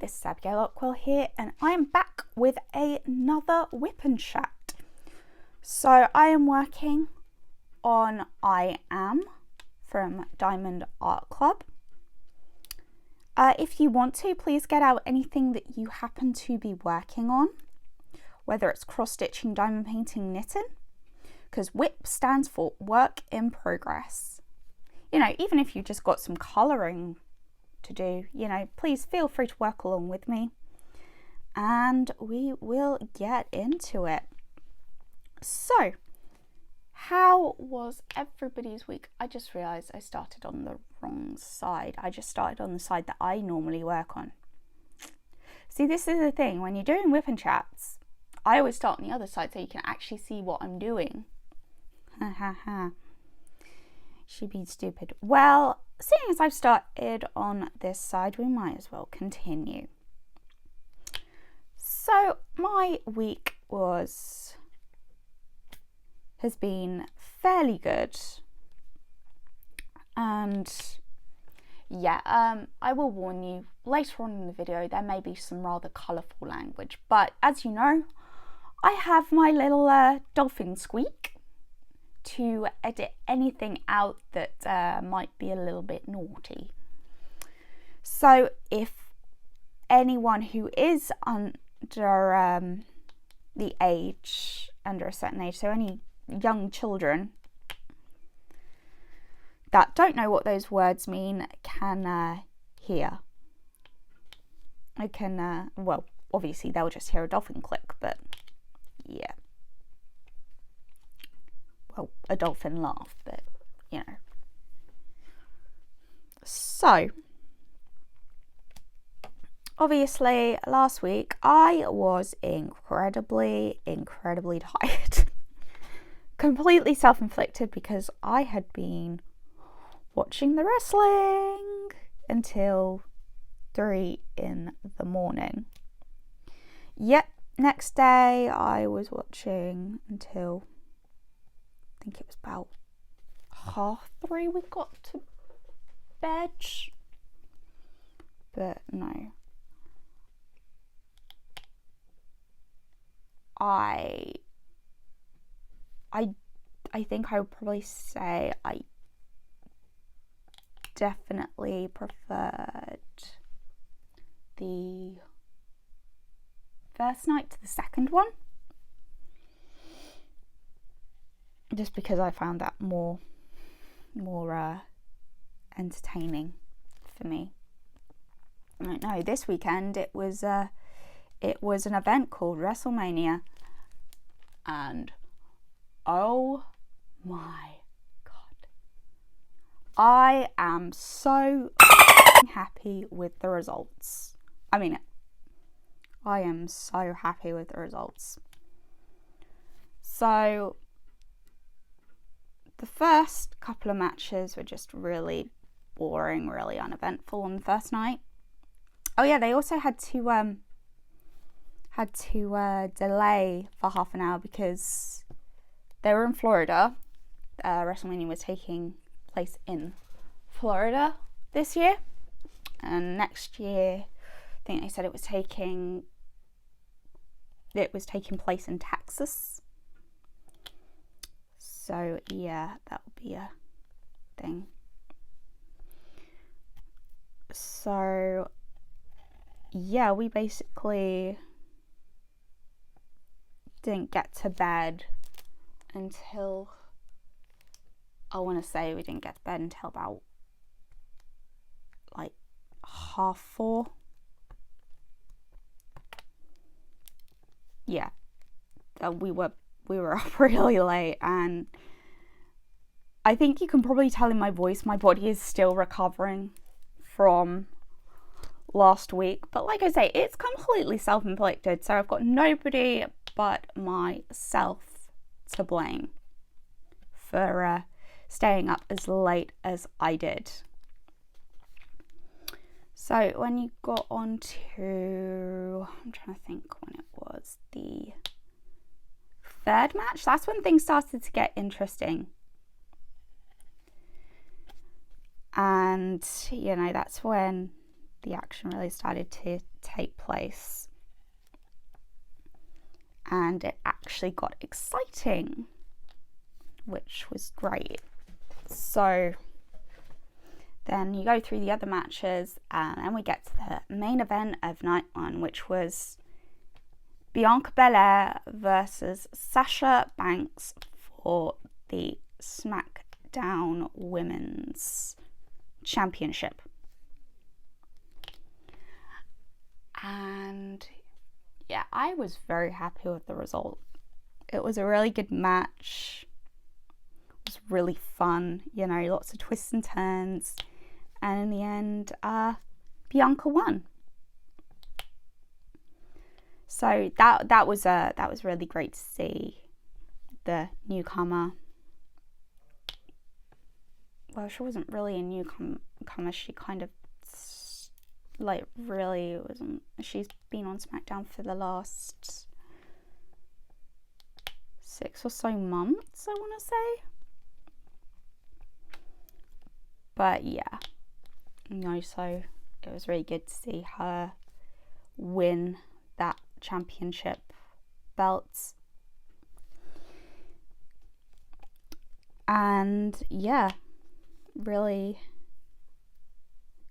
this is Abigail Ockwell here, and I am back with another WIP and Chat. So I am working on I Am from Diamond Art Club. If you want to, please get out anything that you happen to be working on, whether it's cross-stitching, diamond painting, knitting, because WIP stands for Work in Progress. You know, even if you just got some colouring to do, you know, please feel free to work along with me and we will get into it. So, how was everybody's week? I just realised I started on the wrong side. I just started on the side that I normally work on. See, this is the thing, when you're doing WIP and Chats, I always start on the other side so you can actually see what I'm doing. Ha ha ha. She'd be stupid. Well, seeing as I've started on this side, we might as well continue. So my week has been fairly good, and yeah, I will warn you later on in the video there may be some rather colourful language, but as you know, I have my little dolphin squeak to edit anything out that might be a little bit naughty. So if anyone who is under the age, under a certain age, so any young children that don't know what those words mean can hear. I can, well, obviously they'll just hear a dolphin click, but yeah. Well, a dolphin laugh, but you know. So, obviously, last week I was incredibly tired. Completely self-inflicted because I had been watching the wrestling until 3 in the morning. Yep, next day I was watching until I think it was about 3:30 we got to bed. But no. I think I would probably say I definitely preferred the first night to the second one. Just because I found that more entertaining for me. I don't know, this weekend it was an event called WrestleMania, and oh my god, I am so happy with the results. I mean, I am so happy with the results. So the first couple of matches were just really boring, really uneventful on the first night. Oh yeah, they also had to delay for half an hour because they were in Florida. WrestleMania was taking place in Florida this year, and next year I think they said it was taking place in Texas. So yeah, that would be a thing. So yeah, we basically didn't get to bed until, I want to say we didn't get to bed until about like 4:30. Yeah, we were up really late, and I think you can probably tell in my voice my body is still recovering from last week, but like I say, it's completely self-inflicted, so I've got nobody but myself to blame for staying up as late as I did. So when you got on to, I'm trying to think when it was, the third match, that's when things started to get interesting. And, you know, that's when the action really started to take place. And it actually got exciting, which was great. So then you go through the other matches, and then we get to the main event of night one, which was Bianca Belair versus Sasha Banks for the SmackDown Women's Championship. And yeah, I was very happy with the result. It was a really good match. It was really fun, you know, lots of twists and turns. And in the end, Bianca won. So that was really great to see the newcomer. Well, she wasn't really a newcomer. She kind of like really wasn't. She's been on SmackDown for the last 6 or so months, I want to say. But yeah, you know, so it was really good to see her win that championship belt. And yeah, really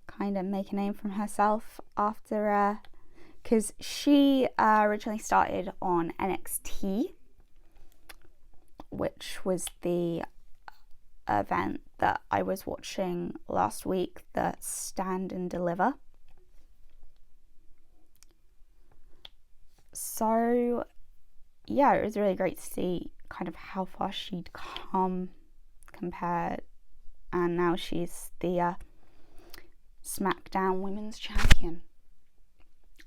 kind of make a name for herself after, because she originally started on NXT, which was the event that I was watching last week, the Stand and Deliver. So yeah, it was really great to see kind of how far she'd come compared, and now she's the SmackDown Women's Champion.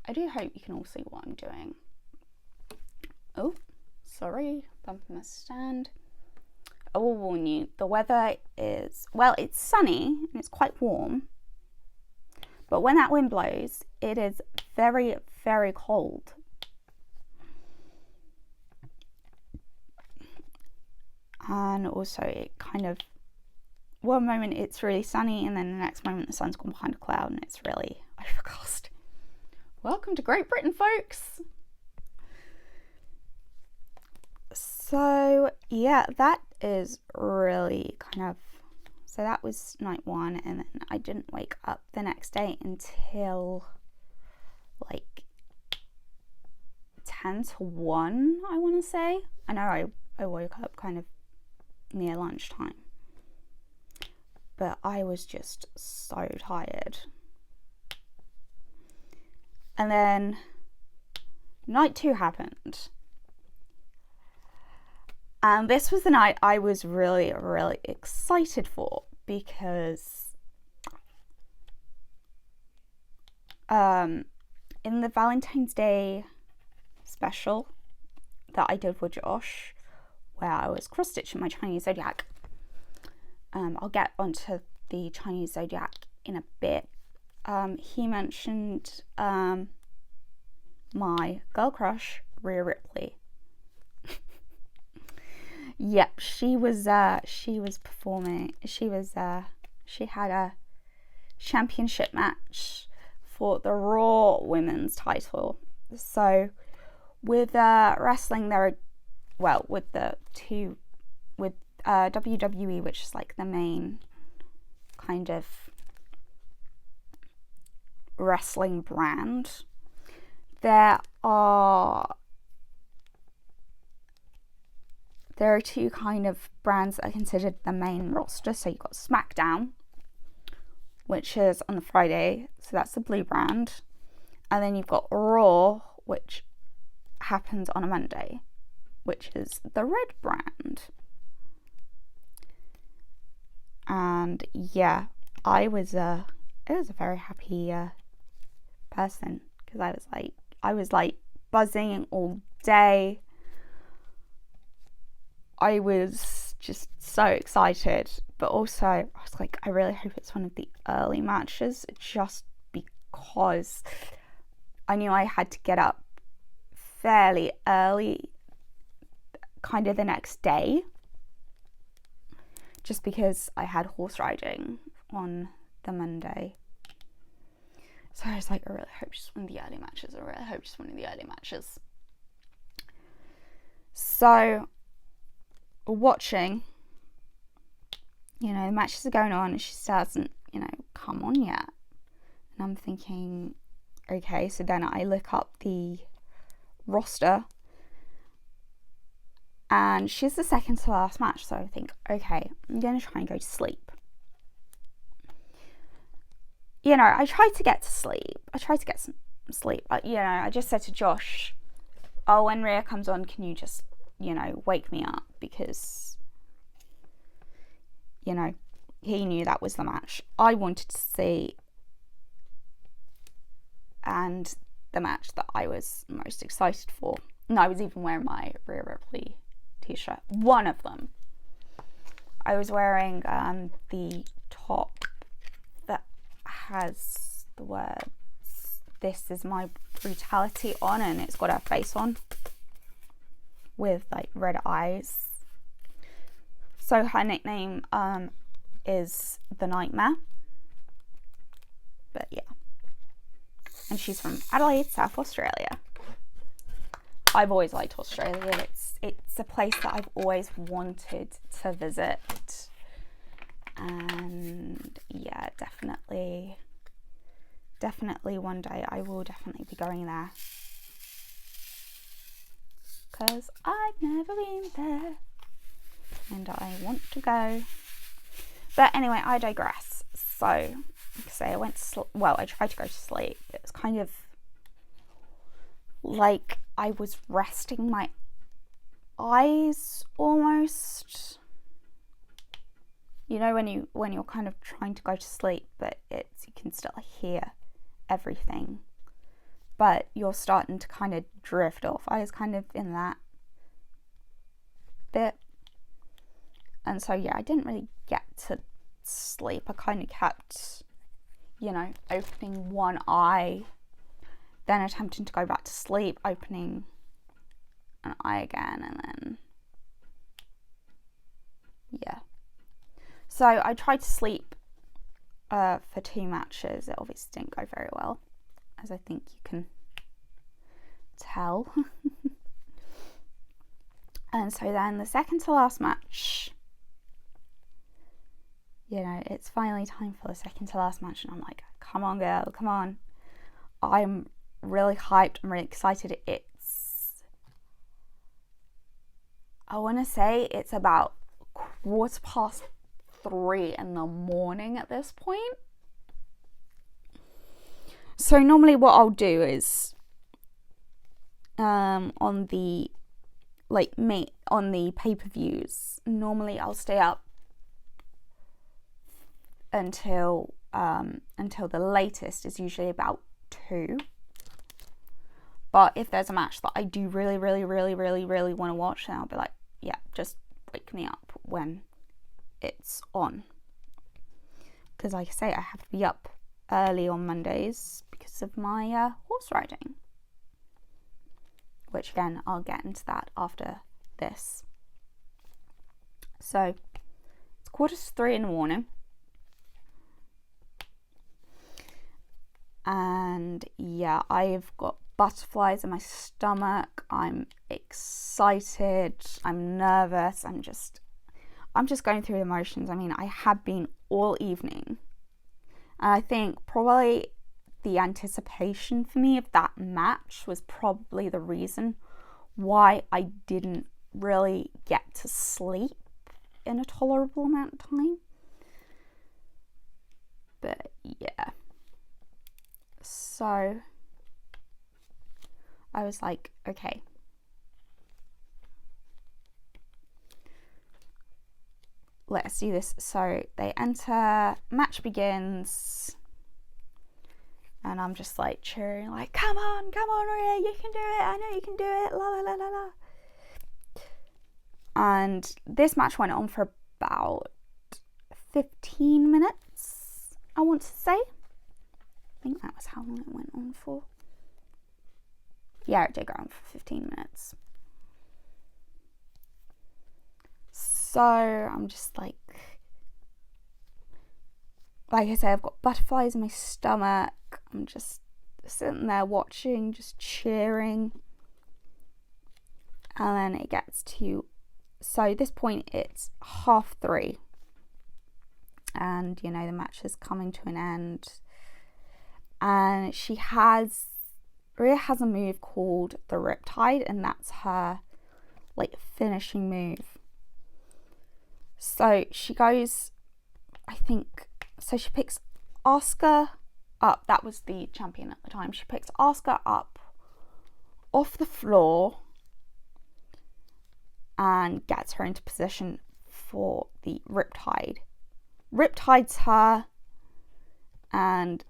I do hope you can all see what I'm doing. Oh, sorry, bumping my stand. I will warn you, the weather is, well, it's sunny and it's quite warm, but when that wind blows, it is very, very cold. And also it kind of, one moment it's really sunny, and then the next moment the sun's gone behind a cloud and it's really overcast. Welcome to Great Britain, folks. So yeah, that is really kind of, so that was night one, and then I didn't wake up the next day until like 10 to 1, I want to say. I know I woke up kind of near lunchtime, but I was just so tired. And then night 2 happened, and this was the night I was really, really excited for, because in the Valentine's Day special that I did with Josh, where I was cross-stitching my Chinese zodiac, I'll get onto the Chinese zodiac in a bit. He mentioned my girl crush, Rhea Ripley. Yep, she was performing. She had a championship match for the Raw Women's title. So with wrestling, there are, well, with WWE, which is like the main kind of wrestling brand, there are 2 kind of brands that are considered the main roster. So you've got SmackDown, which is on the Friday, so that's the blue brand, and then you've got Raw, which happens on a Monday, which is the red brand. And yeah, I was a very happy person, because I was like buzzing all day. I was just so excited, but also I was like, I really hope it's one of the early matches, just because I knew I had to get up fairly early, kind of the next day, just because I had horse riding on the Monday. So I was like, I really hope she's one of the early matches. So watching, the matches are going on and she still hasn't, come on yet. And I'm thinking, okay, so then I look up the roster and she's the second to last match. So I think, okay, I'm going to try and go to sleep. I tried to get to sleep. I tried to get some sleep. I just said to Josh, oh, when Rhea comes on, can you just, wake me up? Because, he knew that was the match I wanted to see. And the match that I was most excited for. And I was even wearing my Rhea Ripley t-shirt. One of them. I was wearing the top that has the words, "This is my brutality" on, and it's got her face on with like red eyes. So her nickname is the Nightmare. But yeah. And she's from Adelaide, South Australia. I've always liked Australia. It's a place that I've always wanted to visit. And yeah, definitely one day I will definitely be going there. Because I've never been there. And I want to go. But anyway, I digress. So, like I say, I tried to go to sleep. It was kind of like I was resting my eyes almost. When you're kind of trying to go to sleep, but you can still hear everything. But you're starting to kind of drift off. I was kind of in that bit. And so, yeah, I didn't really get to sleep. I kind of kept, opening one eye, then attempting to go back to sleep, opening an eye again, and then, yeah. So I tried to sleep for 2 matches. It obviously didn't go very well, as I think you can tell. And so then the second to last match, it's finally time for the second to last match, and I'm like, come on girl, come on. I'm really hyped, I'm really excited. I want to say it's about 3:15 in the morning at this point. So normally what I'll do is on the pay-per-views, normally I'll stay up until the latest is usually about 2. But if there's a match that I do really, really, really, really, really want to watch, then I'll be like, yeah, just wake me up when it's on. Because like I say, I have to be up early on Mondays because of my horse riding. Which again, I'll get into that after this. So, it's 2:45 in the morning. And yeah, I've got butterflies in my stomach. I'm excited. I'm nervous. I'm just going through the motions. I mean, I have been all evening. And I think probably the anticipation for me of that match was probably the reason why I didn't really get to sleep in a tolerable amount of time. But yeah. So I was like, okay. Let's do this. So they enter, match begins, and I'm just like cheering, like, come on, Rhea, you can do it. I know you can do it. La la la la la. And this match went on for about 15 minutes, I want to say. I think that was how long it went on for. Yeah, it did go on for 15 minutes. So I'm just like I said, I've got butterflies in my stomach. I'm just sitting there watching, just cheering. And then it gets to, so at this point it's 3:30. And, you know, the match is coming to an end. And Rhea has a move called the Riptide, and that's her, like, finishing move. So she goes, I think, so she picks Asuka up. That was the champion at the time. She picks Asuka up off the floor and gets her into position for the Riptide. Riptides her and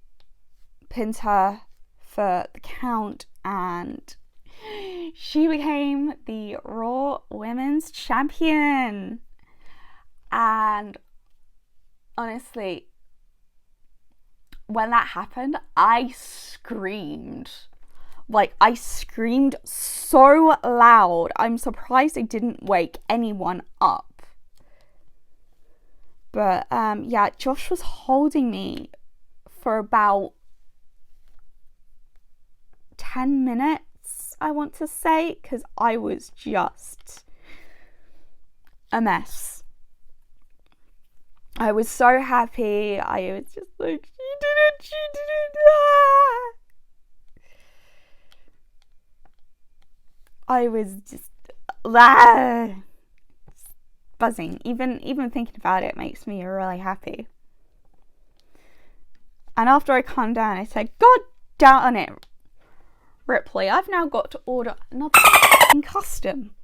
pins her for the count, and she became the Raw Women's Champion. And honestly, when that happened, I screamed. Like, I screamed so loud. I'm surprised it didn't wake anyone up. But yeah, Josh was holding me for about 10 minutes, I want to say, because I was just a mess. I was so happy. I was just like, she did it. I was just buzzing. Even thinking about it makes me really happy. And after I calmed down, I said, God damn it, Ripley, I've now got to order another custom.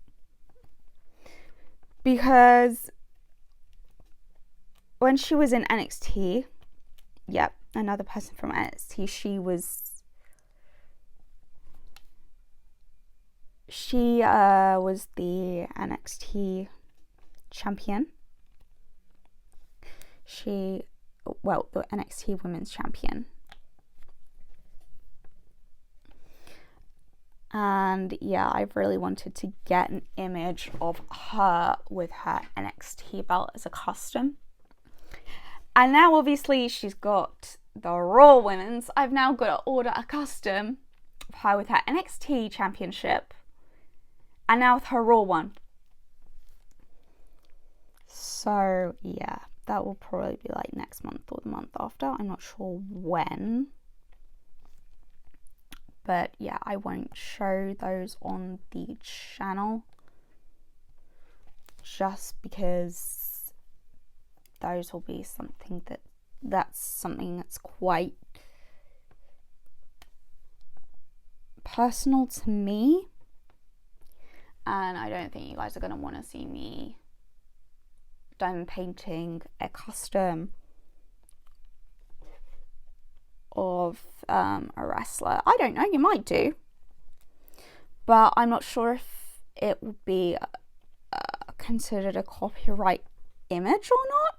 Because when she was in NXT, yep, another person from NXT, she was the NXT champion. The NXT Women's Champion. And yeah, I've really wanted to get an image of her with her NXT belt as a custom. And now obviously she's got the Raw Women's. I've now got to order a custom of her with her NXT Championship. And now with her Raw one. So yeah, that will probably be like next month or the month after. I'm not sure when. But yeah, I won't show those on the channel. Just because those will be something that's quite personal to me. And I don't think you guys are going to want to see me diamond painting a custom of a wrestler. I don't know, you might do. But I'm not sure if it would be considered a copyright image or not.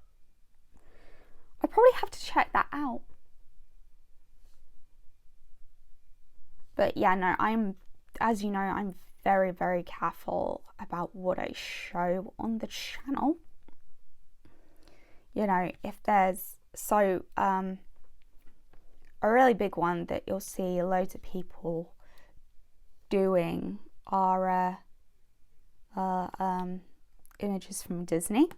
I probably have to check that out. But yeah, no, as you know, I'm very, very careful about what I show on the channel. You know, if there's a really big one that you'll see loads of people doing are images from Disney.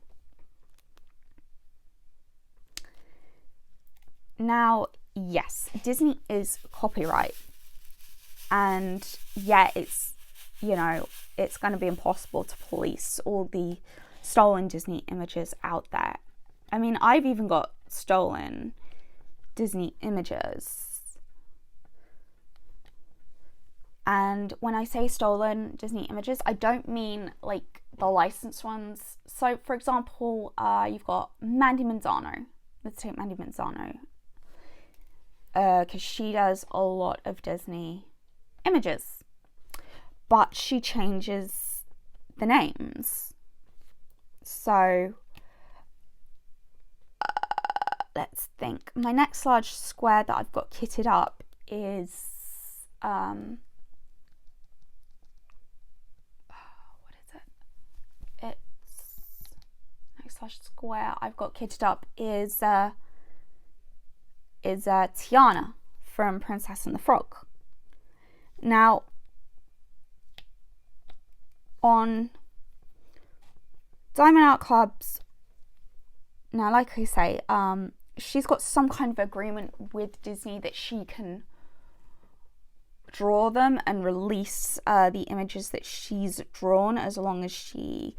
Now, yes, Disney is copyright, and yeah, it's going to be impossible to police all the stolen Disney images out there. I mean, I've even got stolen Disney images. And when I say stolen Disney images, I don't mean like the licensed ones. So, for example, you've got Mandy Manzano. Let's take Mandy Manzano. Because she does a lot of Disney images. But she changes the names. So, let's think. My next large square that I've got kitted up is what is it? It's next large square I've got kitted up is Tiana from Princess and the Frog. Now, on Diamond Art Club's, now like I say, she's got some kind of agreement with Disney that she can draw them and release the images that she's drawn, as long as she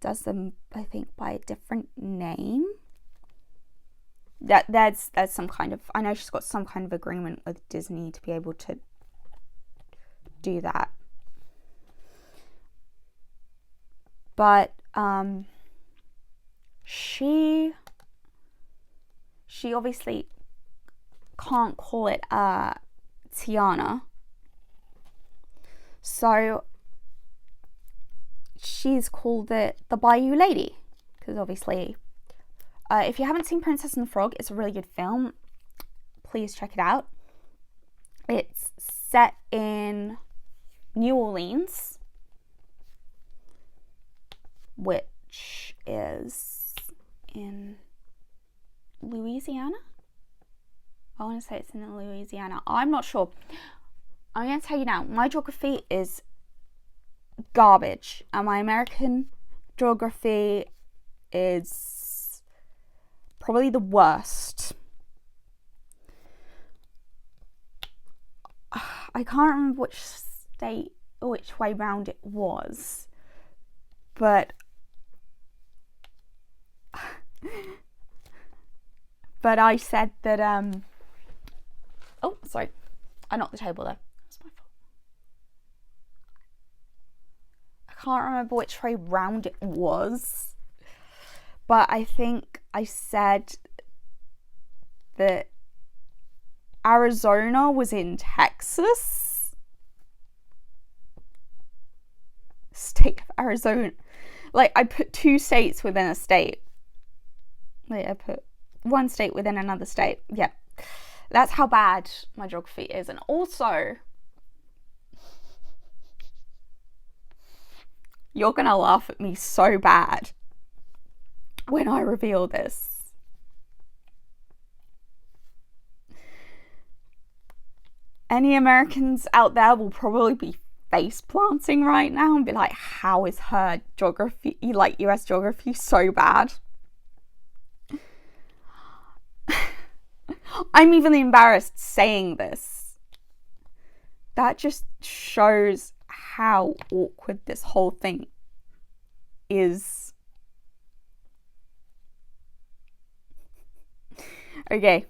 does them, I think, by a different name. That's some kind of, I know she's got some kind of agreement with Disney to be able to do that. But she obviously can't call it Tiana, so she's called it the Bayou Lady, because obviously if you haven't seen Princess and the Frog, it's a really good film. Please check it out. It's set in New Orleans, which is in Louisiana. I want to say it's in Louisiana. I'm not sure. I'm going to tell you now, my geography is garbage, and my American geography is probably the worst. I can't remember which state or which way round it was, but I said that oh, sorry, I knocked the table there. That's my fault. I can't remember which way round it was, but I think I said that Arizona was in Texas. State of Arizona. Like, I put 2 states within a state. Like, I put 1 state within another state. Yeah. That's how bad my geography is. And also, you're gonna laugh at me so bad when I reveal this. Any Americans out there will probably be face planting right now and be like, how is her geography, like US geography, so bad? I'm even embarrassed saying this. That just shows how awkward this whole thing is. Okay.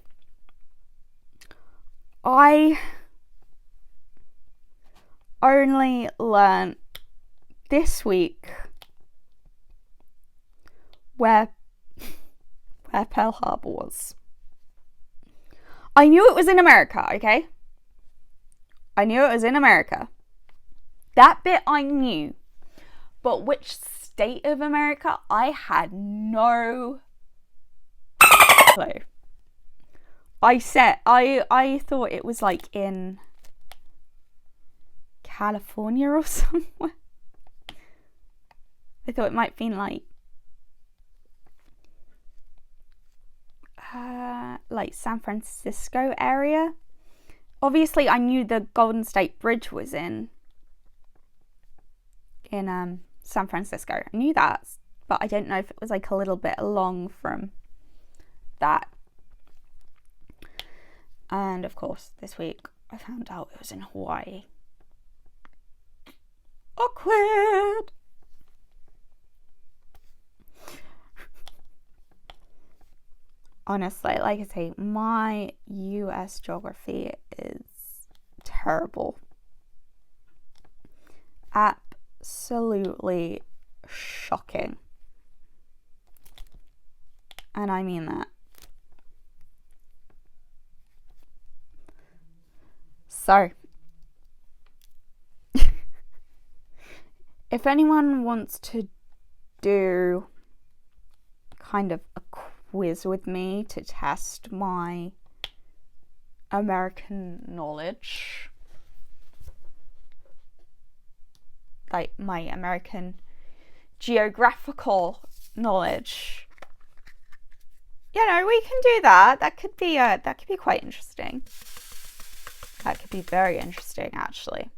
I only learned this week where Pearl Harbor was. I knew it was in America, okay? I knew it was in America. That bit I knew. But which state of America, I had no clue. I thought it was like in California or somewhere. I thought it might be in like San Francisco area. Obviously, I knew the Golden State Bridge was in San Francisco. I knew that, but I didn't know if it was like a little bit along from that. And of course, this week I found out it was in Hawaii. Awkward. Honestly, like I say, my US geography is terrible. Absolutely shocking. And I mean that. So, if anyone wants to do kind of a quiz with me to test my American knowledge, like my American geographical knowledge, you know, we can do that. That could be quite interesting. That could be very interesting, actually.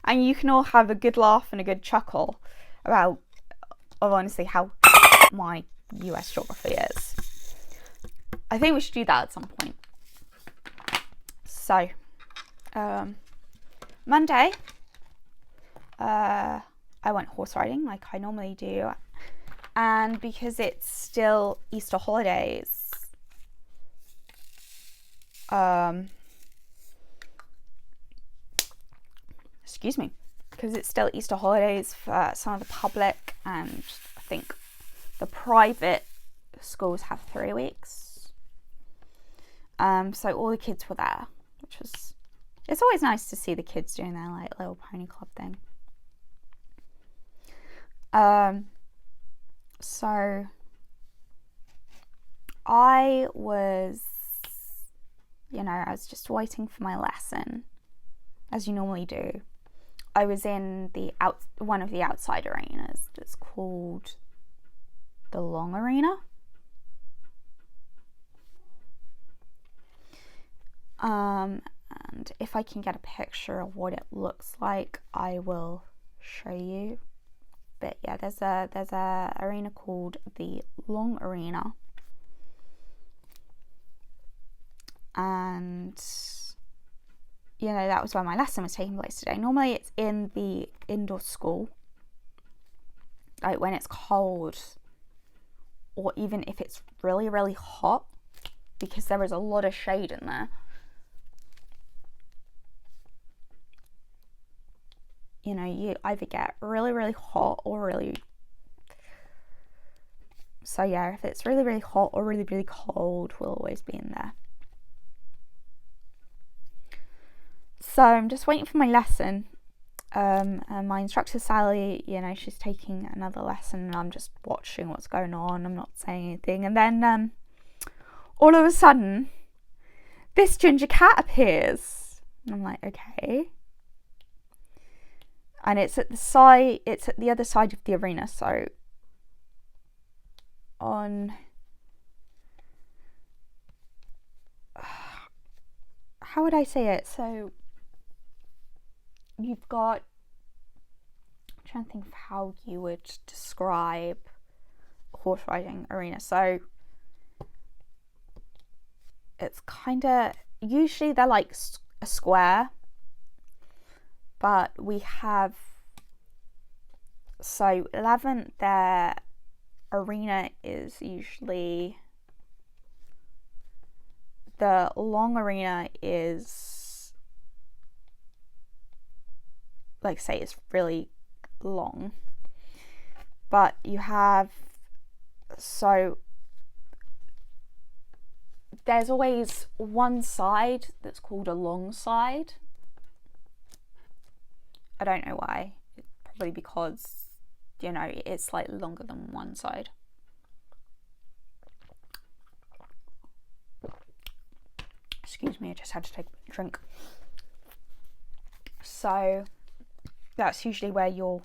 And you can all have a good laugh and a good chuckle about, honestly, how my US geography is. I think we should do that at some point. So, Monday, I went horse riding like I normally do. And because it's still Easter holidays, excuse me, because it's still Easter holidays for some of the public, and I think the private schools have 3 weeks. So all the kids were there, which was, it's always nice to see the kids doing their like little pony club thing. So I was, I was just waiting for my lesson, as you normally do. I was in one of the outside arenas that's called the Long Arena. And if I can get a picture of what it looks like, I will show you. But yeah, there's a arena called the Long Arena, and that was where my lesson was taking place today. Normally it's in the indoor school, like when it's cold, or even if it's really, really hot, because there is a lot of shade in there. You either get really, really hot or really... So yeah, if it's really, really hot or really, really cold, we'll always be in there. So I'm just waiting for my lesson. And my instructor, Sally, she's taking another lesson, and I'm just watching what's going on. I'm not saying anything. And then all of a sudden, this ginger cat appears. And I'm like, okay. And it's at the other side of the arena, so on, how would I say it? So you've got, I'm trying to think of how you would describe a horse riding arena. So it's kind of, usually they're like a square, but we have, so 11, their arena is usually, the Long Arena is, like say, it's really long, but you have, so there's always one side that's called a long side. I don't know why. Probably because, it's slightly longer than one side. Excuse me, I just had to take a drink. So that's usually where you'll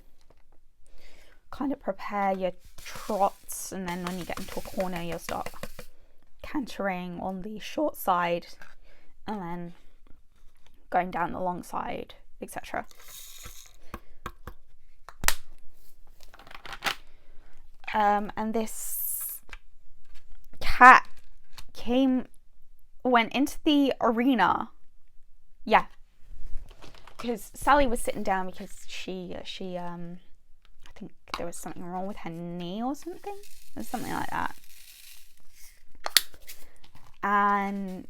kind of prepare your trots, and then when you get into a corner, you'll start cantering on the short side, and then going down the long side, etc. And this cat went into the arena. Yeah, because Sally was sitting down because she I think there was something wrong with her knee or something. Or something like that. And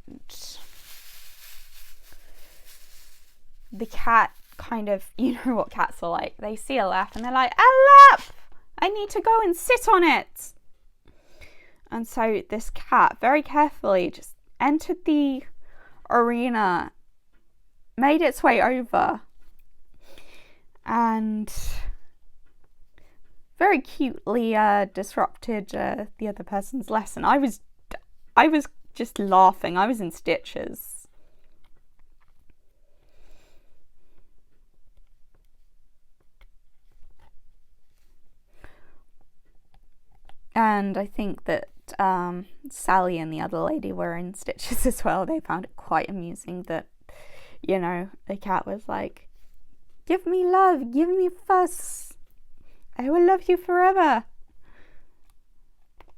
the cat kind of, what cats are like. They see a lap and they're like, a lap! I need to go and sit on it. And so this cat very carefully just entered the arena, made its way over, and very cutely disrupted the other person's lesson. I was just laughing. I was in stitches. And I think that Sally and the other lady were in stitches as well. They found it quite amusing that you know, the cat was like, give me love, give me fuss, I will love you forever.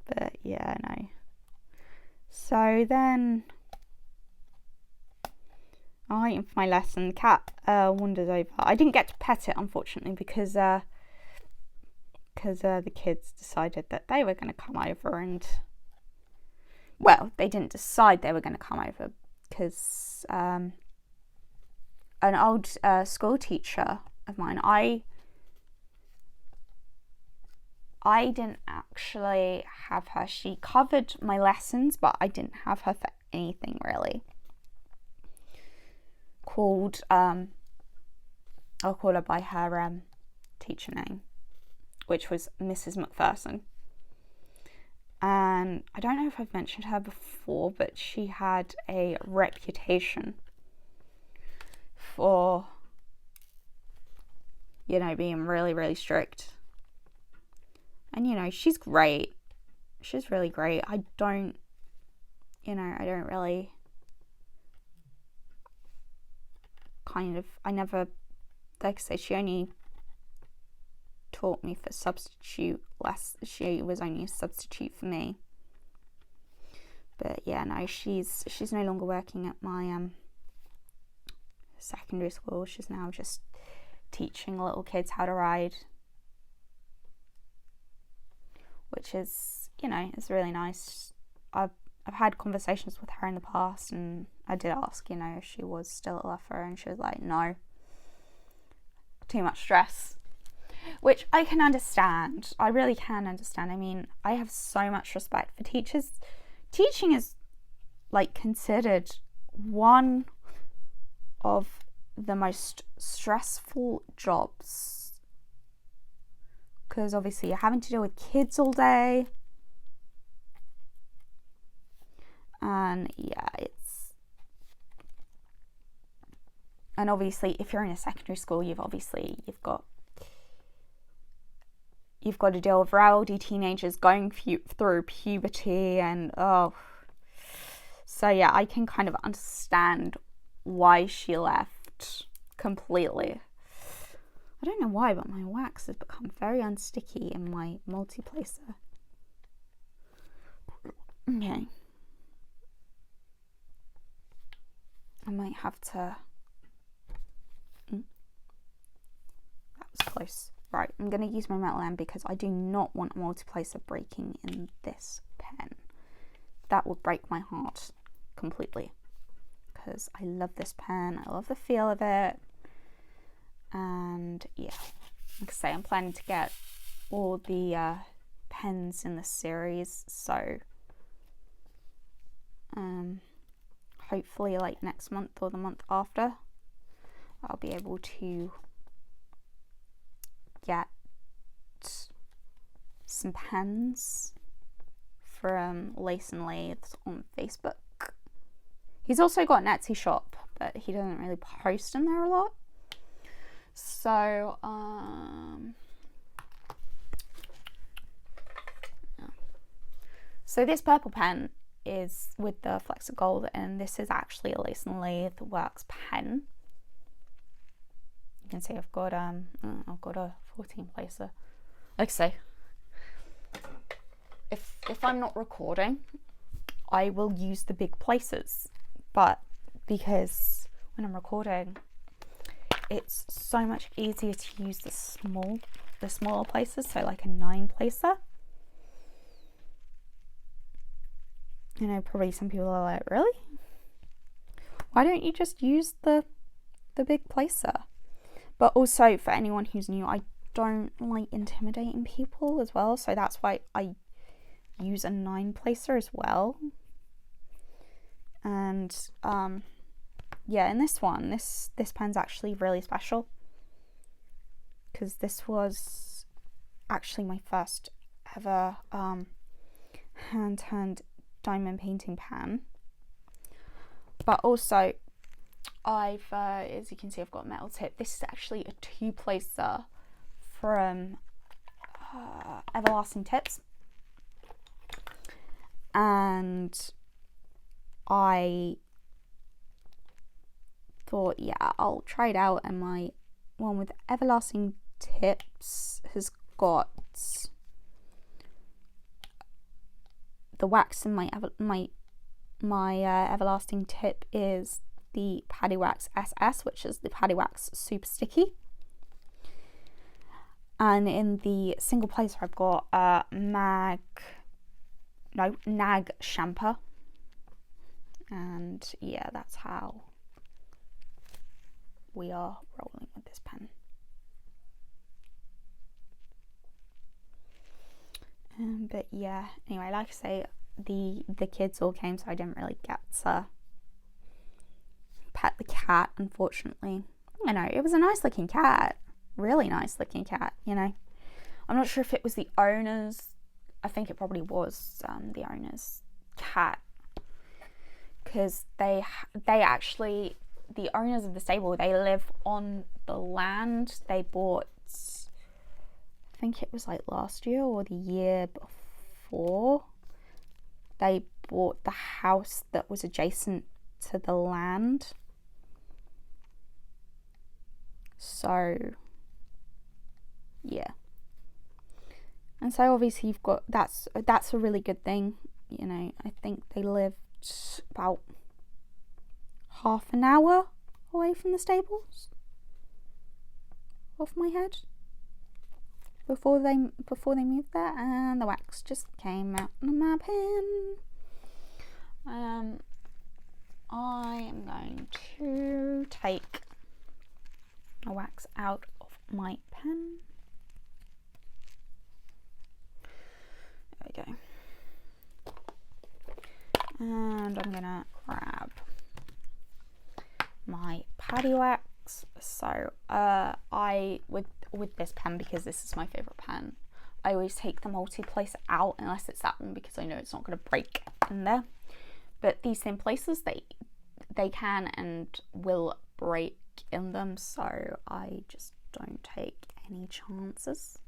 But yeah, no. So then I'm waiting for my lesson. The cat wanders over. I didn't get to pet it, unfortunately, because the kids decided that they were going to come over and, well, they didn't decide they were going to come over because an old school teacher of mine, I didn't actually have her. She covered my lessons, but I didn't have her for anything really. I'll call her by her teacher name, which was Mrs. McPherson. And I don't know if I've mentioned her before, but she had a reputation for, you know, being really, really strict. And, you know, she's great. She's really great. I don't really I never, like I say, she only taught me for substitute she was only a substitute for me. But yeah, no, she's no longer working at my secondary school. She's now just teaching little kids how to ride, which is, you know, it's really nice. I've had conversations with her in the past, and I did ask, you know, if she was still at Luffer, and she was like, no, too much stress, which I can understand. I really can understand. I mean, I have so much respect for teachers. Teaching is like considered one of the most stressful jobs, because obviously you're having to deal with kids all day. And yeah, and obviously if you're in a secondary school, you've got to deal with rowdy teenagers going through puberty, and so yeah, I can kind of understand why she left completely. I don't know why, but my wax has become very unsticky in my multi-placer. Okay. I might have to... that was close. Right, I'm going to use my metal end because I do not want a multi-placer breaking in this pen. That would break my heart completely, because I love this pen. I love the feel of it. And yeah, like I say, I'm planning to get all the pens in the series, so hopefully like next month or the month after I'll be able to get some pens from Lace and Lathes on Facebook. He's also got an Etsy shop, but he doesn't really post in there a lot. So so this purple pen is with the Flex of Gold, and this is actually a Lace and Lathe Works pen. You can see I've got a 14 placer. Like I say, if I'm not recording, I will use the big placers, but because when I'm recording, it's so much easier to use the smaller placers, so like a 9 placer. You know, probably some people are like, really? Why don't you just use the big placer? But also, for anyone who's new, I don't like intimidating people as well, so that's why I use a 9 placer as well. And yeah, in this one, this pen's actually really special, because this was actually my first ever hand-turned diamond painting pen. But also, I've as you can see, I've got a metal tip. This is actually a 2 placer from Everlasting Tips, and I thought, yeah, I'll try it out. And my one with everlasting tips has got the wax in my everlasting tip is the Paddy Wax SS, which is the Paddy Wax Super Sticky. And in the single placer, I've got Nag Shampoo. And yeah, that's how we are rolling with this pen. But yeah, anyway, like I say, the kids all came, so I didn't really get to pet the cat, unfortunately. I know, it was a nice looking cat. Really nice looking cat, you know. I'm not sure if it was the owner's. I think it probably was the owner's cat, because they actually, the owners of the stable, they live on the land. They bought, I think it was like last year or the year before, they bought the house that was adjacent to the land. So yeah, and so obviously you've got, that's a really good thing, you know. I think they lived about half an hour away from the stables, off my head, before they moved there, and the wax just came out of my pen. I am going to take the wax out of my pen. There we go. And I'm gonna grab my Paddy Wax. So I with this pen, because this is my favourite pen, I always take the multi-placer out unless it's that one, because I know it's not going to break in there. But these thin places, they can and will break in them, so I just don't take any chances.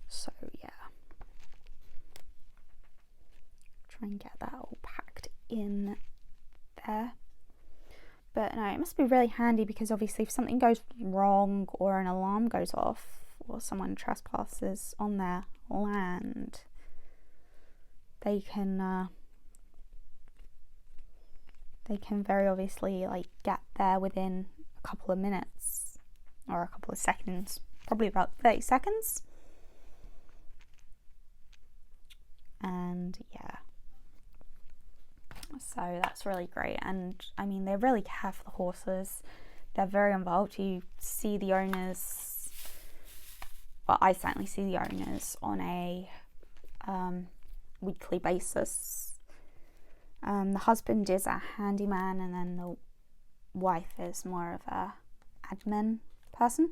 So yeah, try and get that all packed in there. But no, it must be really handy, because obviously if something goes wrong or an alarm goes off or someone trespasses on their land, they can very obviously like get there within a couple of minutes or a couple of seconds, probably about 30 seconds. And yeah, so that's really great. And I mean, they really care for the horses. They're very involved. You see the owners, well, I certainly see the owners on a weekly basis. The husband is a handyman, and then the wife is more of a admin person.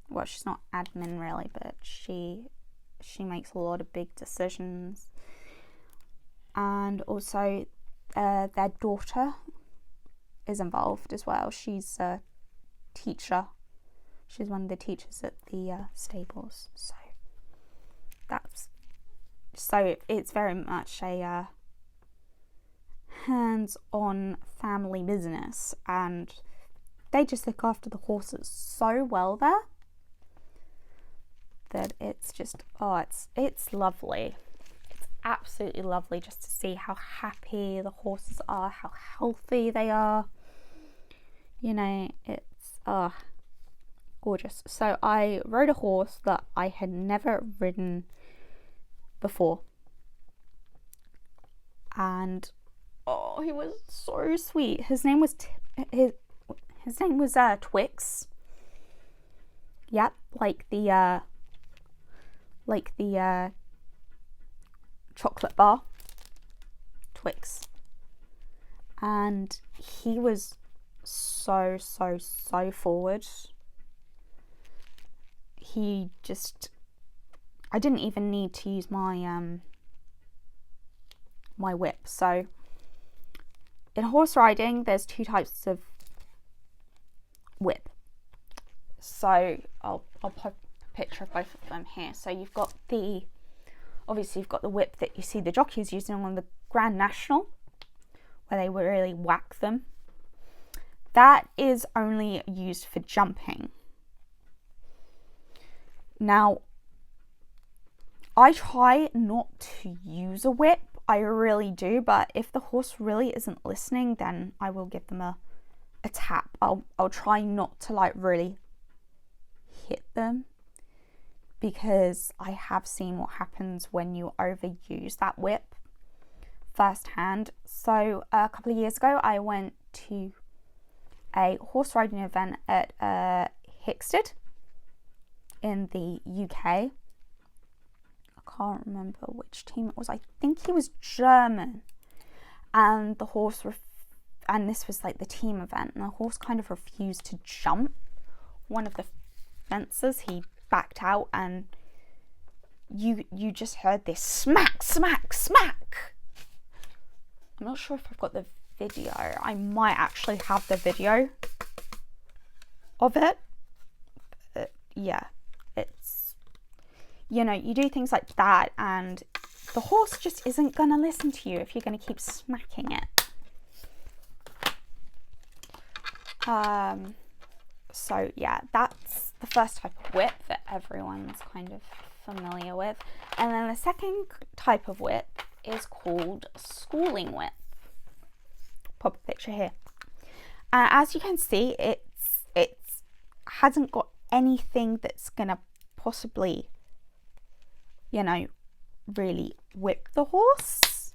Well, she's not admin really, but she makes a lot of big decisions. And also their daughter is involved as well. She's a teacher. She's one of the teachers at the stables. So it's very much a hands-on family business, and they just look after the horses so well there that it's just, it's lovely. It's absolutely lovely just to see how happy the horses are, how healthy they are. You know, it's gorgeous. So I rode a horse that I had never ridden before, and he was so sweet. His name was Twix. Yep, like the chocolate bar, Twix. And he was so forward. He just, I didn't even need to use my my whip. So in horse riding, there's two types of whip. So I'll put a picture of both of them here. So you've got the Obviously you've got the whip that you see the jockeys using on the Grand National, where they would really whack them. That is only used for jumping. Now, I try not to use a whip, I really do, but if the horse really isn't listening, then I will give them a tap. I'll try not to like really hit them, because I have seen what happens when you overuse that whip firsthand. So a couple of years ago, I went to a horse riding event at Hickstead in the UK. I can't remember which team it was. I think he was German, and the horse and this was like the team event, and the horse kind of refused to jump one of the fences. He backed out, and you just heard this smack, smack, smack. I'm not sure if I've got the video. I might actually have the video of it. But yeah, it's, you know, you do things like that and the horse just isn't going to listen to you if you're going to keep smacking it. So yeah, that's the first type of whip that everyone's kind of familiar with. And then the second type of whip is called schooling whip. Pop a picture here. As you can see, it hasn't got anything that's gonna possibly, you know, really whip the horse.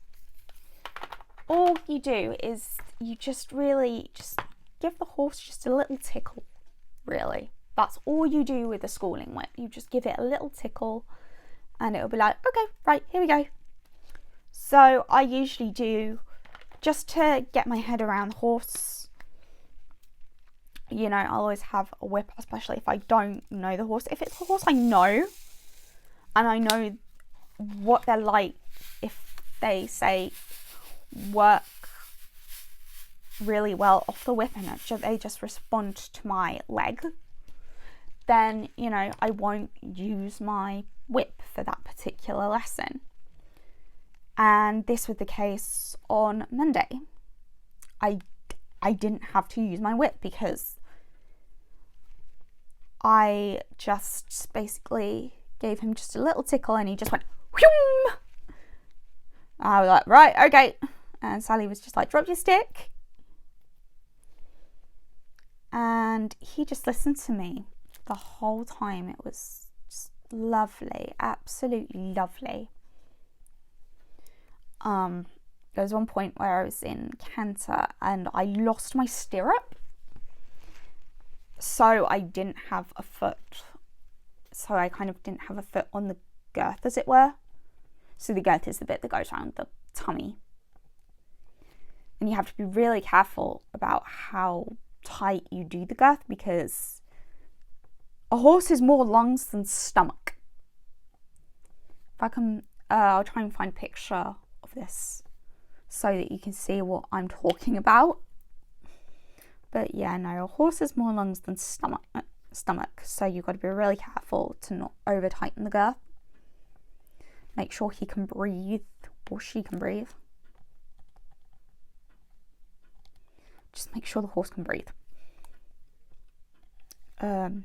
All you do is you just really just give the horse just a little tickle, really. That's all you do with a schooling whip. You just give it a little tickle and it'll be like, okay, right, here we go. So I usually do, just to get my head around the horse, you know, I'll always have a whip, especially if I don't know the horse. If it's a horse I know, and I know what they're like, if they say work really well off the whip and they just respond to my leg, then, you know, I won't use my whip for that particular lesson. And this was the case on Monday. I didn't have to use my whip because I just basically gave him just a little tickle and he just went whoom. I was like, right, okay. And Sally was just like, drop your stick. And he just listened to me the whole time. It was just lovely, absolutely lovely. There was one point where I was in canter and I lost my stirrup. So I didn't have a foot. So I kind of didn't have a foot on the girth, as it were. So the girth is the bit that goes around the tummy. And you have to be really careful about how tight you do the girth, because a horse is more lungs than stomach. If I can, I'll try and find a picture of this so that you can see what I'm talking about. But yeah, no, a horse is more lungs than stomach, so you've got to be really careful to not over tighten the girth. Make sure he can breathe, or she can breathe. Just make sure the horse can breathe. And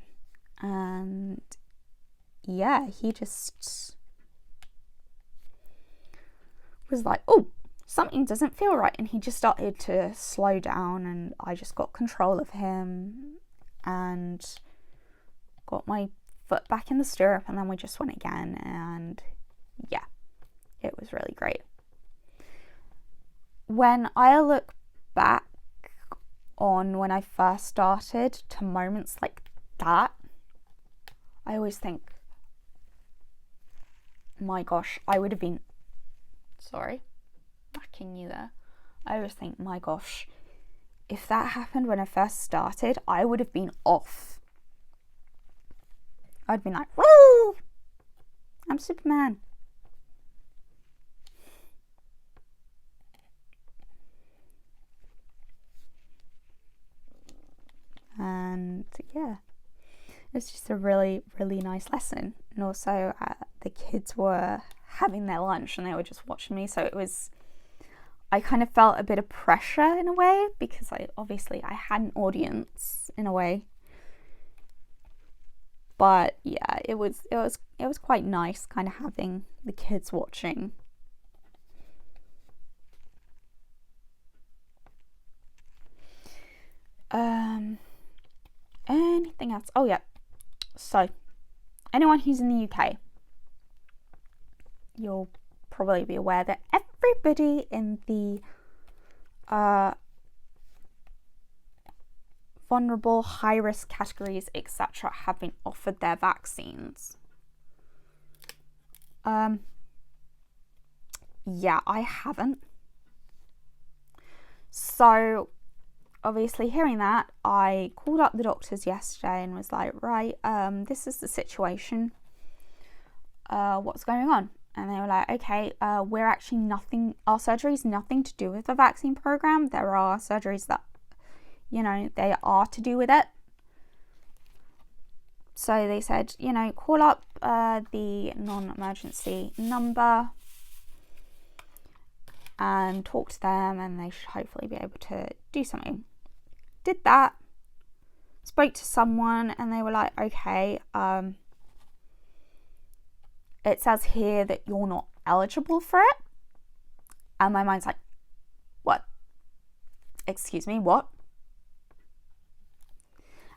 yeah, he just was like, oh, something doesn't feel right, and he just started to slow down, and I just got control of him and got my foot back in the stirrup, and then we just went again, and yeah, it was really great. When I look back on when I first started to moments like that, I always think, my gosh, I would have been, sorry, backing you there. I always think, my gosh, if that happened when I first started, I would have been off. I'd been like, woo, I'm Superman. And yeah, it's just a really, really nice lesson. And also the kids were having their lunch and they were just watching me. So I kind of felt a bit of pressure in a way, because I had an audience in a way. But yeah, it was quite nice kind of having the kids watching. Anything else? Oh yeah. So, anyone who's in the UK, you'll probably be aware that everybody in the vulnerable, high-risk categories, etc., have been offered their vaccines. Yeah, I haven't. So, obviously, hearing that, I called up the doctors yesterday and was like, right, this is the situation. What's going on? And they were like, okay, we're actually nothing, our surgery is nothing to do with the vaccine program. There are surgeries that, you know, they are to do with it. So they said, you know, call up the non-emergency number and talk to them, and they should hopefully be able to do something. Did that, spoke to someone, and they were like, okay, it says here that you're not eligible for it. And my mind's like, what? Excuse me, what?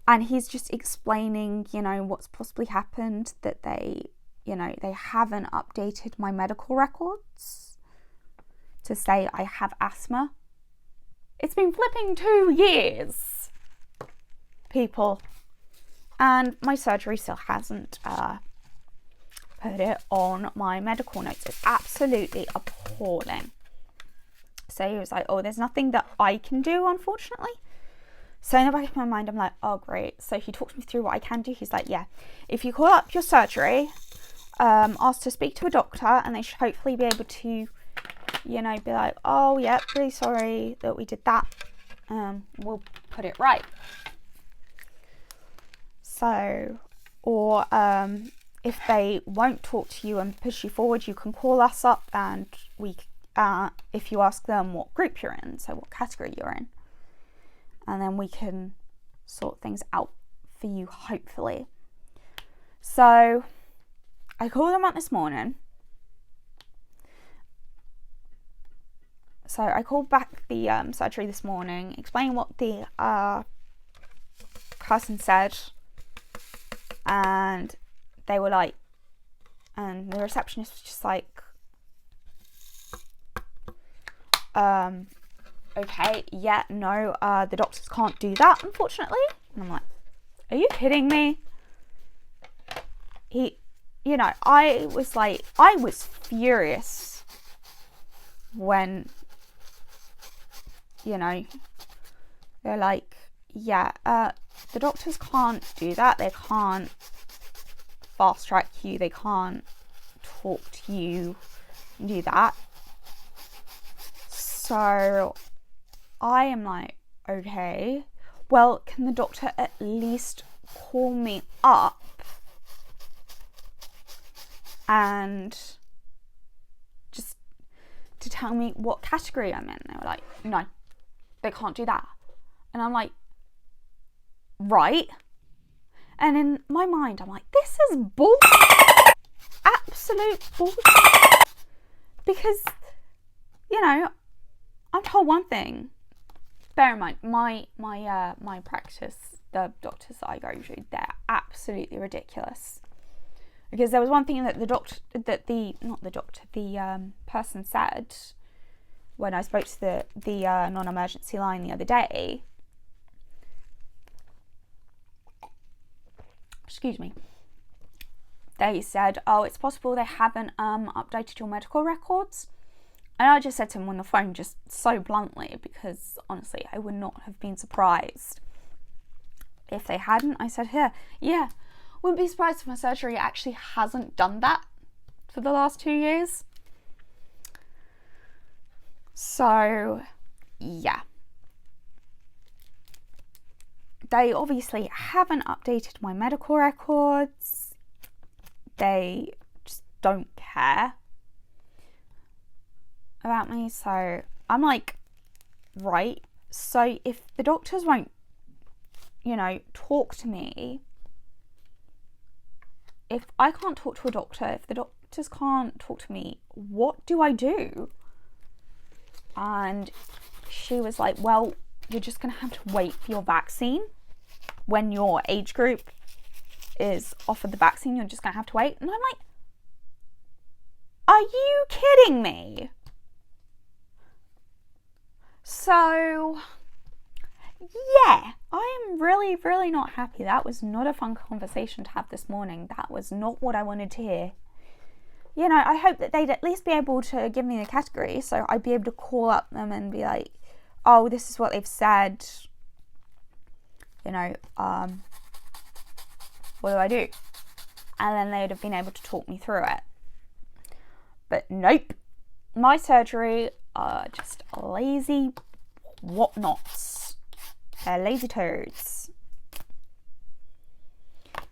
And he's just explaining, you know, what's possibly happened, that they, you know, they haven't updated my medical records to say I have asthma. It's been flipping 2 years, people. And my surgery still hasn't put it on my medical notes. It's absolutely appalling. So he was like, oh, there's nothing that I can do, unfortunately. So in the back of my mind, I'm like, oh, great. So he talked me through what I can do. He's like, yeah, if you call up your surgery, ask to speak to a doctor, and they should hopefully be able to, you know, be like, oh, yeah, really sorry that we did that. We'll put it right. So, or if they won't talk to you and push you forward, you can call us up, and we, if you ask them what group you're in, so what category you're in, and then we can sort things out for you, hopefully. So I called them up this morning. So I called back the surgery this morning, explaining what the person said, and they were like, and the receptionist was just like, okay, yeah, no, the doctors can't do that, unfortunately. And I'm like, are you kidding me? You know, I was furious when, you know, they're like, yeah, the doctors can't do that. They can't fast track you. They can't talk to you and do that. So I am like, okay, well, can the doctor at least call me up and just to tell me what category I'm in? They were like, no, they can't do that. And I'm like, right. And in my mind, I'm like, this is bull, absolute bull. Because, you know, I'm told one thing. Bear in mind, my practice, the doctors that I go to, they're absolutely ridiculous. Because there was one thing that the person said when I spoke to the non-emergency line the other day. Excuse me. They said, oh, it's possible they haven't updated your medical records. And I just said to him on the phone, just so bluntly, because honestly, I would not have been surprised if they hadn't. I said, yeah, wouldn't be surprised if my surgery actually hasn't done that for the last 2 years. So, yeah. They obviously haven't updated my medical records. They just don't care. about me. So I'm like, right, so if the doctors won't, talk to me, if I can't talk to a doctor, if the doctors can't talk to me, what do I do? And she was like, well, you're just going to have to wait for your vaccine. When your age group is offered the vaccine, you're just going to have to wait. And I'm like, are you kidding me? So, yeah, I am really, really not happy. That was not a fun conversation to have this morning. That was not what I wanted to hear. I hope that they'd at least be able to give me the category, so I'd be able to call up them and be like, oh, this is what they've said. What do I do? And then they'd have been able to talk me through it. But nope. My surgery are just lazy whatnots. They're lazy turds.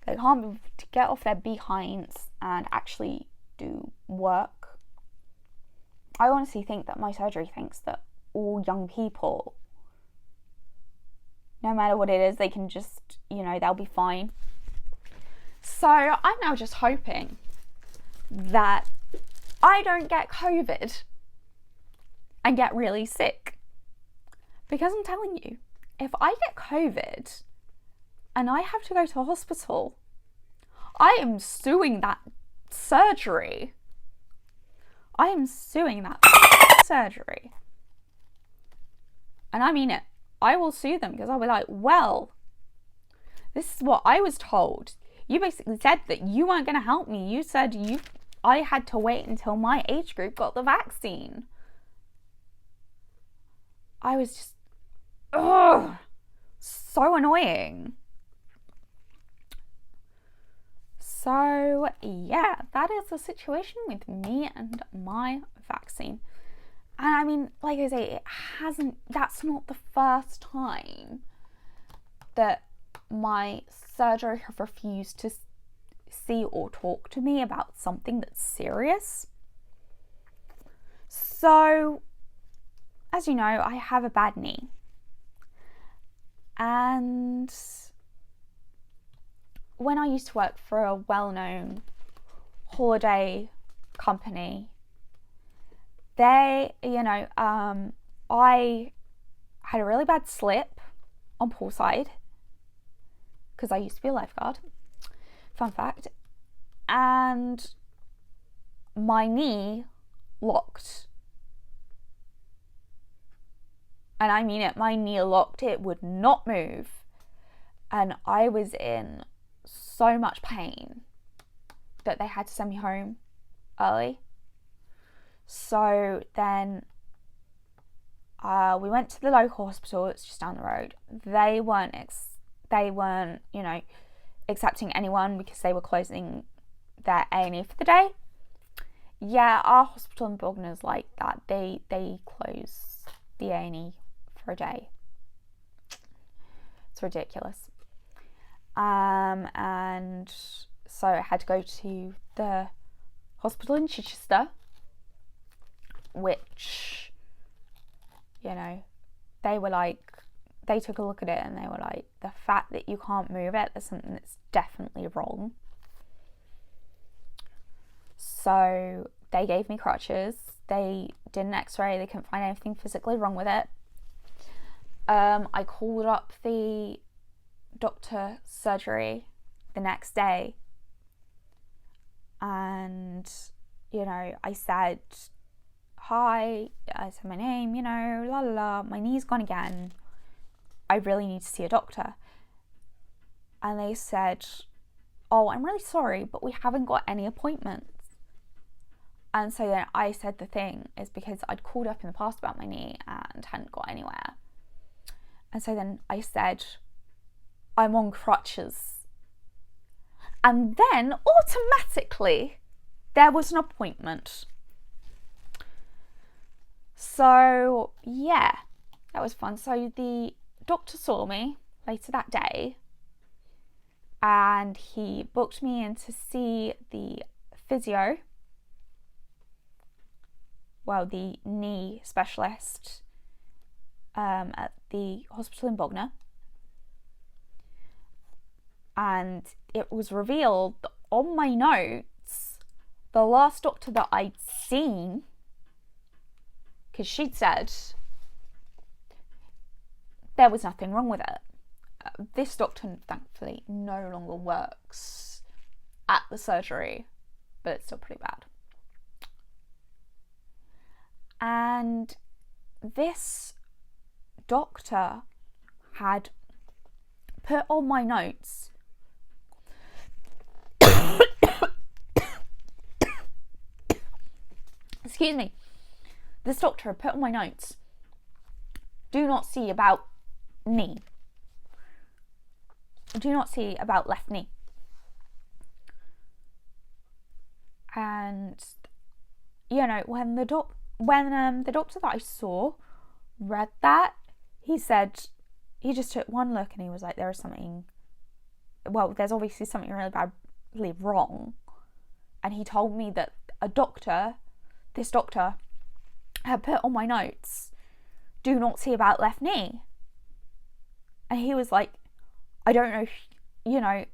They can't be able to get off their behinds and actually do work. I honestly think that my surgery thinks that all young people, no matter what it is, they can just, they'll be fine. So I'm now just hoping that I don't get COVID and get really sick. Because I'm telling you, if I get COVID and I have to go to hospital, I am suing that surgery. I am suing that surgery. And I mean it. I will sue them because I'll be like, well, this is what I was told. You basically said that you weren't going to help me. You said I had to wait until my age group got the vaccine. I was just, so annoying. So, yeah, that is the situation with me and my vaccine. And I mean, like I say, that's not the first time that my surgery have refused to see or talk to me about something that's serious. So, as you know, I have a bad knee. And when I used to work for a well-known holiday company, I had a really bad slip on poolside because I used to be a lifeguard. Fun fact. And my knee locked. And I mean it, my knee locked. It would not move. And I was in so much pain that they had to send me home early. So then we went to the local hospital. It's just down the road. They weren't accepting anyone because they were closing their A&E for the day. Yeah, our hospital in Bognor is like that. They close the A&E for a day. It's ridiculous. And so I had to go to the hospital in Chichester, which, they took a look at it and they were like, the fact that you can't move it, there's something that's definitely wrong. So they gave me crutches. They did an x-ray. They couldn't find anything physically wrong with it. I called up the doctor surgery the next day and, I said, hi, I said my name, la la la, my knee's gone again. I really need to see a doctor. And they said, oh, I'm really sorry, but we haven't got any appointments. And so then I said the thing is because I'd called up in the past about my knee and hadn't got anywhere. And so then I said, I'm on crutches. And then automatically there was an appointment. So yeah, that was fun. So the doctor saw me later that day and he booked me in to see the physio. the knee specialist at the hospital in Bognor, and it was revealed that on my notes, the last doctor that I'd seen, because she'd said there was nothing wrong with it. This doctor, thankfully, no longer works at the surgery, but it's still pretty bad. And this doctor had put on my notes excuse me, this doctor had put on my notes, do not see about knee, do not see about left knee. And you know, when the doctor that I saw read that, he said, he just took one look and he was like, there's obviously something really badly wrong. And he told me that this doctor had put on my notes, do not see about left knee. And he was like, I don't know, you know,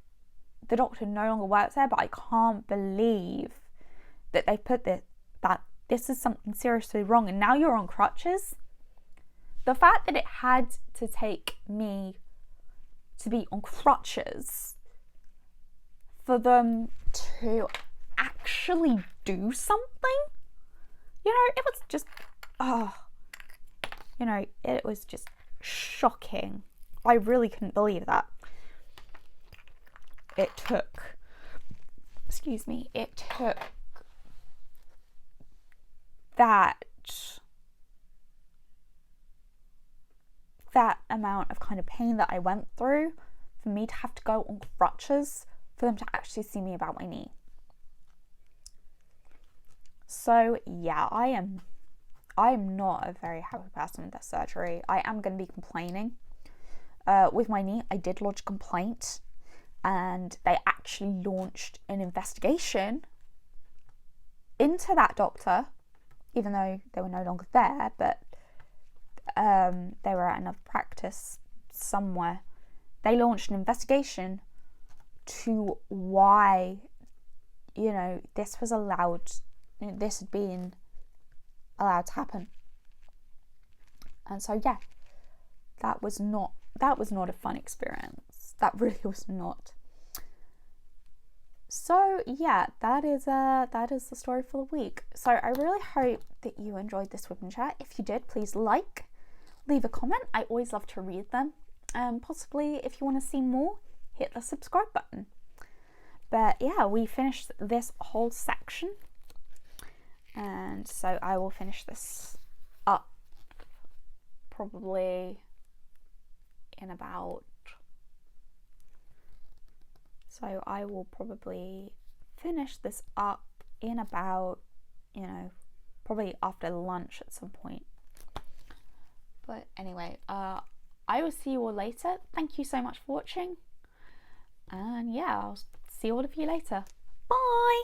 the doctor no longer works there, but I can't believe that they put that this is something seriously wrong and now you're on crutches. The fact that it had to take me to be on crutches for them to actually do something, you know, it was just, it was just shocking. I really couldn't believe that. It took that amount of kind of pain that I went through for me to have to go on crutches for them to actually see me about my knee. So yeah, I am not a very happy person with this surgery. I am going to be complaining. With my knee, I did lodge a complaint, and they actually launched an investigation into that doctor, even though they were no longer there, but they were at another practice somewhere. They launched an investigation to why, you know, this had been allowed to happen. And so yeah, that was not a fun experience. That really was not. So yeah, that is the story for the week. So I really hope that you enjoyed this WIP and Chat. If you did, please leave a comment. I always love to read them. Possibly if you want to see more, hit the subscribe button. But yeah, we finished this whole section, and so I will finish this up probably in about, so I will probably finish this up in about, you know, probably after lunch at some point. But anyway, I will see you all later. Thank you so much for watching, and yeah, I'll see all of you later. Bye.